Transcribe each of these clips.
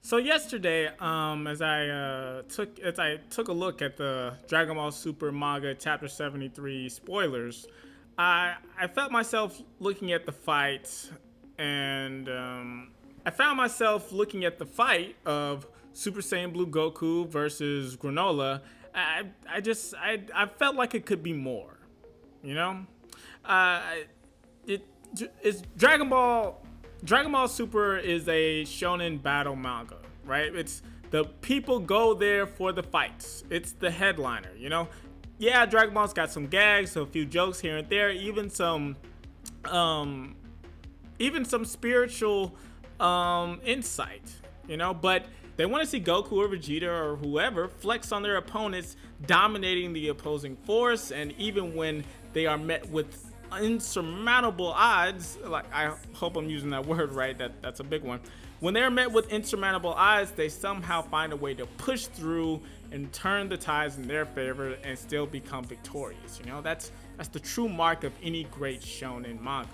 So yesterday, as I took a look at the Dragon Ball Super manga Chapter 73 spoilers, I felt myself looking at the fight, and I found myself looking at the fight of Super Saiyan Blue Goku versus Granolah. I felt like it could be more, you know. Uh, it it's Dragon Ball Super is a shonen battle manga, right? It's the people go there for the fights. It's the headliner, you know. Yeah, Dragon Ball's got some gags, so a few jokes here and there, um, even some spiritual insight, you know. But they want to see Goku or Vegeta or whoever flex on their opponents, dominating the opposing force, and even when they are met with insurmountable odds, like I hope I'm using that word right, that's a big one. When they're met with insurmountable odds, they somehow find a way to push through and turn the tides in their favor and still become victorious. You know, that's the true mark of any great shonen manga.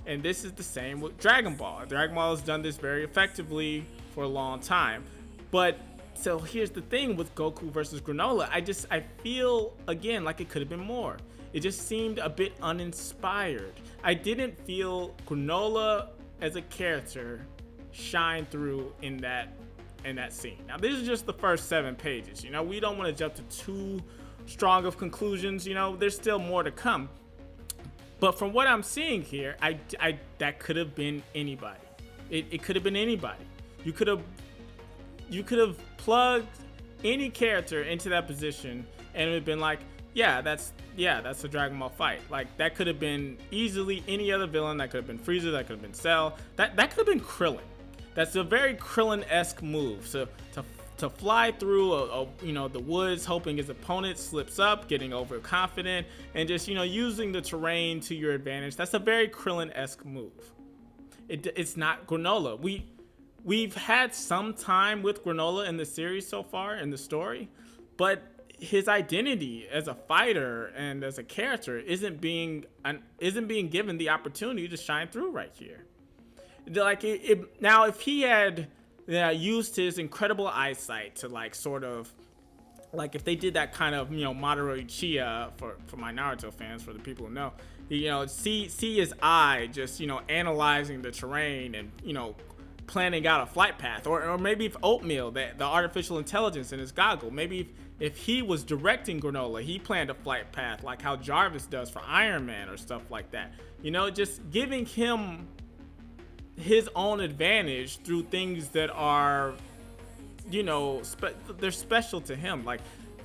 And this is the same with Dragon Ball. Dragon Ball has done this very effectively for a long time. But so here's the thing with Goku versus Granolah. I feel again like it could have been more. It just seemed a bit uninspired. I didn't feel Granolah as a character shine through in that scene. Now this is just the first 7 pages. You know, we don't want to jump to too strong of conclusions. You know, there's still more to come. But from what I'm seeing here, that could have been anybody. It could have been anybody. You could have plugged any character into that position and it would have been like, yeah, that's a Dragon Ball fight. Like that could have been easily any other villain. That could have been Frieza. That could have been Cell. That could have been Krillin. That's a very Krillin-esque move. So to fly through the woods, hoping his opponent slips up, getting overconfident, and just using the terrain to your advantage. That's a very Krillin-esque move. It's not Granolah. We've had some time with Granolah in the series so far in the story, but his identity as a fighter and as a character isn't being given the opportunity to shine through right here. Like now, if he had used his incredible eyesight to if they did that kind of Madara Uchiha for my Naruto fans, for the people who know, see his eye just analyzing the terrain and planning out a flight path, or maybe if Oatmeal, the artificial intelligence in his goggle, maybe if he was directing Granolah, he planned a flight path like how Jarvis does for Iron Man or stuff like that. Just giving him his own advantage through things that are, they're special to him. Like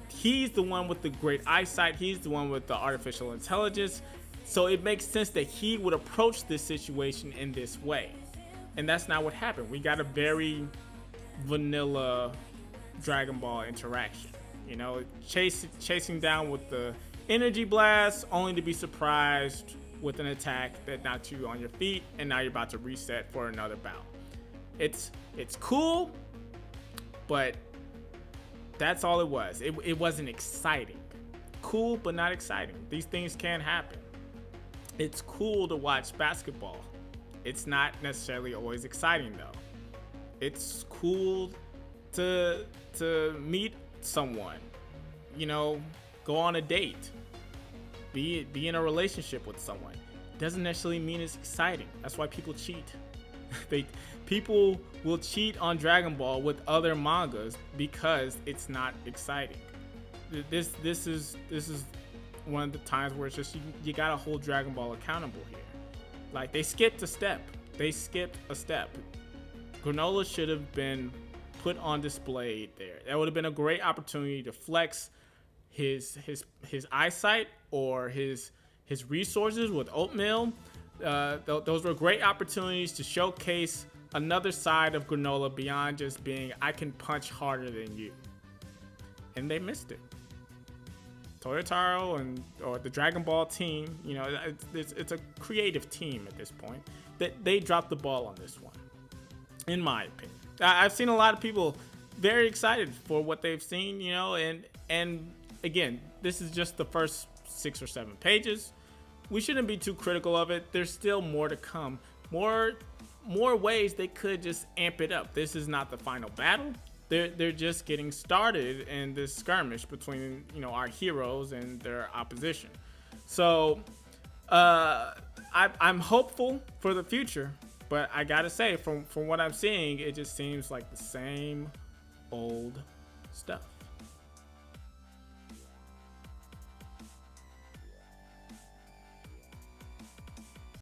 he's the one with the great eyesight. He's the one with the artificial intelligence. So it makes sense that he would approach this situation in this way. And that's not what happened. We got a very vanilla Dragon Ball interaction. Chasing down with the energy blast, only to be surprised with an attack that knocked you on your feet, and now you're about to reset for another bout. It's cool, but that's all it was. It wasn't exciting. Cool, but not exciting. These things can happen. It's cool to watch basketball. It's not necessarily always exciting though. It's cool to meet someone, go on a date, be in a relationship with someone. Doesn't necessarily mean it's exciting. That's why people cheat. People will cheat on Dragon Ball with other mangas because it's not exciting. This is one of the times where it's just you gotta hold Dragon Ball accountable here. Like they skipped a step. Granolah should have been put on display there. That would have been a great opportunity to flex his eyesight or his resources with Oatmeal. Those were great opportunities to showcase another side of Granolah beyond just being I can punch harder than you. And they missed it. Toyotaro or the Dragon Ball team, it's a creative team at this point. That they dropped the ball on this one, in my opinion. I've seen a lot of people very excited for what they've seen, and again, this is just the first 6 or 7 pages. We shouldn't be too critical of it. There's still more to come. More more ways they could just amp it up. This is not the final battle. They're just getting started in this skirmish between, you know, our heroes and their opposition. So I'm hopeful for the future, but I gotta say, from what I'm seeing, it just seems like the same old stuff.